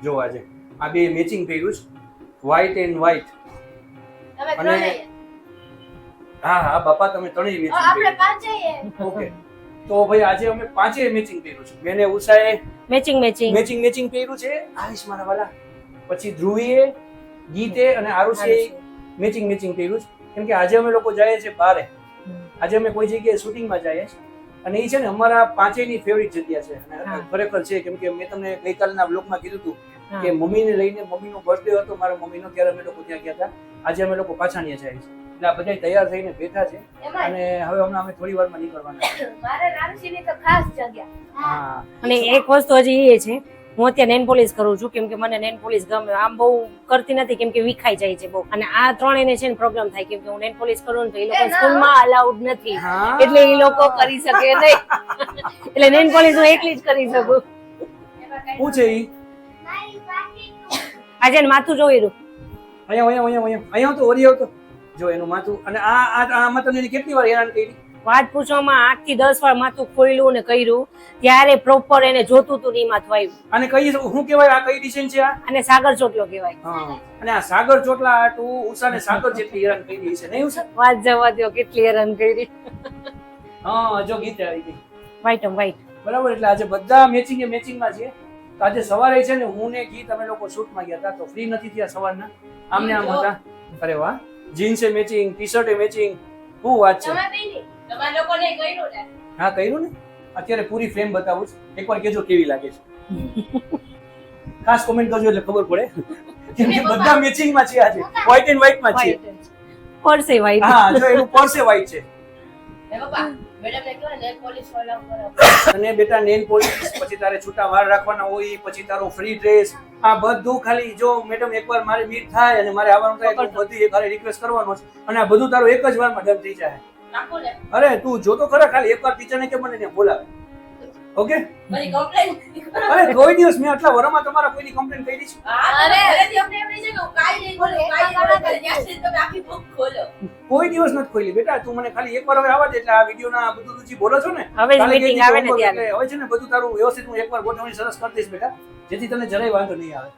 જો આજે આ બે મેચિંગ કર્યું છે, વ્હાઈટ એન્ડ વ્હાઈટ. અને હા હા બાપા તમે ત્રણેય મેચિંગ આપણે કર્યું. પાંચેય ઓકે તો ભાઈ આજે અમે પાંચેય મેચિંગ કર્યું છે. મેને ઉષાએ મેચિંગ મેચિંગ કર્યું છે. આવીશ મારા વાલા. પછી ધ્રુવીએ, ગીતે અને આરુષીએ મેચિંગ કર્યું છે. કેમ કે આજે અમે લોકો જઈએ છીએ બારે. આજે અમે કોઈ જગ્યાએ શૂટિંગમાં જઈએ છીએ અને એ છે ને અમારા પાંચેયની ફેવરિટ જગ્યા છે. અને ખરેખર છે કેમ કે મેં તમને ગઈકાલના બ્લોગમાં કીધું હતું કે મમ્મીને લઈને, મમ્મીનો બર્થડે હતો મારા મમ્મીનો, ત્યારે અમે લોકો ત્યાં ગયા હતા. આજે અમે લોકો પાછા ત્યાં જઈએ છીએ. એટલે આ બધા તૈયાર થઈને બેઠા છે અને હવે હમણાં અમે થોડી વારમાં નીકળવાના છે. મારે રામસીની તો ખાસ જગ્યા. હા અને એક વસ્તુ હજી એ છે, હું અત્યારે નેન પોલિશ કરું છું કેમ કે મને નેન પોલિશ ગમે. આમ બહુ કરતી નથી કેમ કે વિખાઈ જાય છે બહુ. અને આ ત્રણેયને છે ને પ્રોબ્લેમ થાય કેમ કે હું નેન પોલિશ કરું ને તો એ લોકો સ્કૂલમાં અલાઉડ નથી, હા. એટલે એ લોકો કરી શકે નહીં. એટલે નેન પોલિશ હું એકલી જ કરી શકું. શું છે ઈ? આજે એને માથું જોઈ રહ્યું. અહીંયા તો ઓરી આવતો જો એનું માથું. અને આમાં તમને એની કેટલી વાર હેરાન કરી? વાત પૂછવામાં 8 થી 10 વાર માથું ખોલ્યું ને કર્યું, ત્યારે પ્રોપર એને જોતું તું ની માથું આવ્યું. અને કઈ શું કહેવાય આ કઈ ડિઝાઇન છે આ? અને સાગર ચોટલો કહેવાય. હા. અને આ સાગર ચોટલા આટું ઉષાને સાગર જેટલી હેરાન કરી છે નહીં ઉષા? વાત જવા દો, કેટલી હેરાન કરી. હા જો ગીતે આવી ગઈ વ્હાઈટ એમ વ્હાઈટ. બરાબર. એટલે આજે બધા મેચિંગમાં છે. તો આજે સવારે છે ને હું ને ગીત અમે લોકો શૂટમાં ગયા હતા તો ફ્રી નથી થયા સવારના. આમને આમ હતા. અરે વાહ, જીન્સે મેચિંગ, ટી શર્ટે મેચિંગ. શું વાત છે. તમે બેની તમારા લોકોને કર્યું ને? હા કર્યું ને. અત્યારે પૂરી ફ્રેમ બતાવું છું, એકવાર કેજો કેવી લાગે છે. ખાસ કોમેન્ટ કરજો એટલે ખબર પડે કેમ કે બધા મેચિંગમાં છે આજે. વ્હાઈટ એન્ડ વ્હાઈટમાં છે. પર્સે વ્હાઈટ. હા જો એનું પર્સે વ્હાઈટ છે. એ બાપા મેડમને કહો ને પોલીસ વાળા કરો. અને બેટા નેલ પોલિશ, પછી તારે છૂટા વાળ રાખવાના હોય, પછી તારો ફ્રી ડ્રેસ, આ બધું ખાલી જો મેડમ એકવાર મારે મીટ થાય અને મારે આવવાનું થાય તો બધી એક રિક્વેસ્ટ કરવાનો છે અને આ બધું તારું એક જ વારમાં ડન થઈ જાય. નાખો ને. અરે તું જોતો ખરા ખાલી એકવાર ટીચરને કે મને ત્યાં બોલાવે. ઓકે? પછી કમ્પ્લેન. અરે કોઈ દિવસ મેં આટલા વરમાં તમારા કોઈની કમ્પ્લેન કરી છે? અરે ઘરેથી અમને એમ નહીં છે કે હું કાઈ નહીં બોલું, કાઈ નહીં બોલું. ત્યાંથી તમે આખી બુક ખોલો. કોઈ દિવસ નથી ખોલી બેટા. તું મને ખાલી એકવાર હવે આવવા દે એટલે આ વિડીયોના બધું તું જે બોલો છો ને હવે કાલે meeting કહેતી આવે ને homework ત્યારે. એટલે હવે છે ને બધું તારું વ્યવસ્થિત હું એકવાર ગોઠવણી સરસ કરી દઈશ બેટા, જેથી તને જરાય વાંધો નહીં આવે.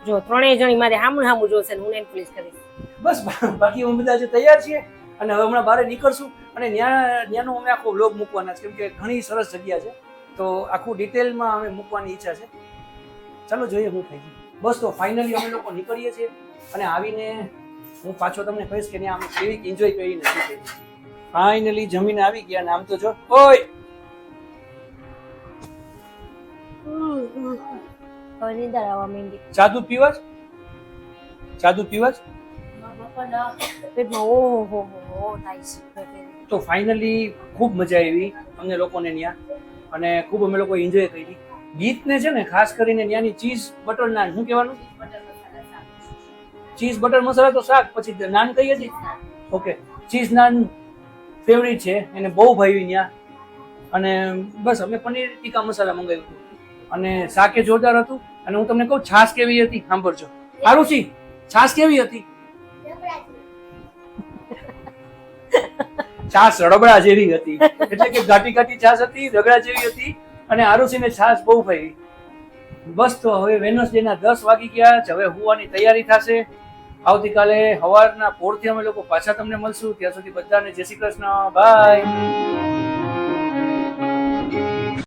જો ત્રણેય જણી મારે હામું જોશે ને હું નેન પોલિશ કરીશ. બસ બાકી અમે બધા આજે તૈયાર છીએ અને હવે હમણાં બહાર નીકળશું અને ત્યાંનો અમે આખો વ્લોગ મૂકવાના છે કેમ કે ઘણી સરસ જગ્યા છે તો આખું ડિટેલમાં અમે મૂકવાની ઈચ્છા છે. ચાલો જોઈએ શું થાય છે. બસ તો ફાઇનલી અમે લોકો નીકળીએ છીએ અને આવીને હું પાછો તમને કહીશ કે ત્યાં અમે કેવી એન્જોય કરી નથી. ફાઇનલી જમીને આવી ગયા અને આમ તો જો ઓય હવે નીંદર આવવા માંડી. ચા દૂધ પીવા જ? ચા દૂધ પીવા જ? બાપા ના. પેટમાં ઓહો થાય છે. તો ફાઇનલી ખૂબ મજા આવી અમને લોકોને ત્યાં અને ખૂબ અમે લોકો એન્જોય કરી. ગીતને છે ને ખાસ કરીને ત્યાંની ચીઝ બટર નાન, શું કહેવાનું? ચીઝ બટર મસાલા તો શાક, પછી નાન કઈ હતી? ઓકે, ચીઝ નાન ફેવરિટ છે, એને બહુ ભાવી ત્યાં. અને બસ અમે પનીર ટીકા મસાલા મંગાવ્યું હતું અને શાકે જોરદાર હતું. અને હું તમને કહું છાશ કેવી હતી સાંભળજો. આરુષી છાશ કેવી હતી? છાશ રબડા જેવી હતી, એટલે કે ઘાટી છાશ હતી, રગડા જેવી હતી. અને આરુષીને છાશ બહુ ભાવી. બસ તો હવે વેનસડે ના 10 વાગી ગયા છે, હવે હુવાની તૈયારી થશે. આવતીકાલે સવારના પોરથી અમે લોકો પાછા તમને મળશું. ત્યાં સુધી બધાને જય શ્રી કૃષ્ણ, બાય.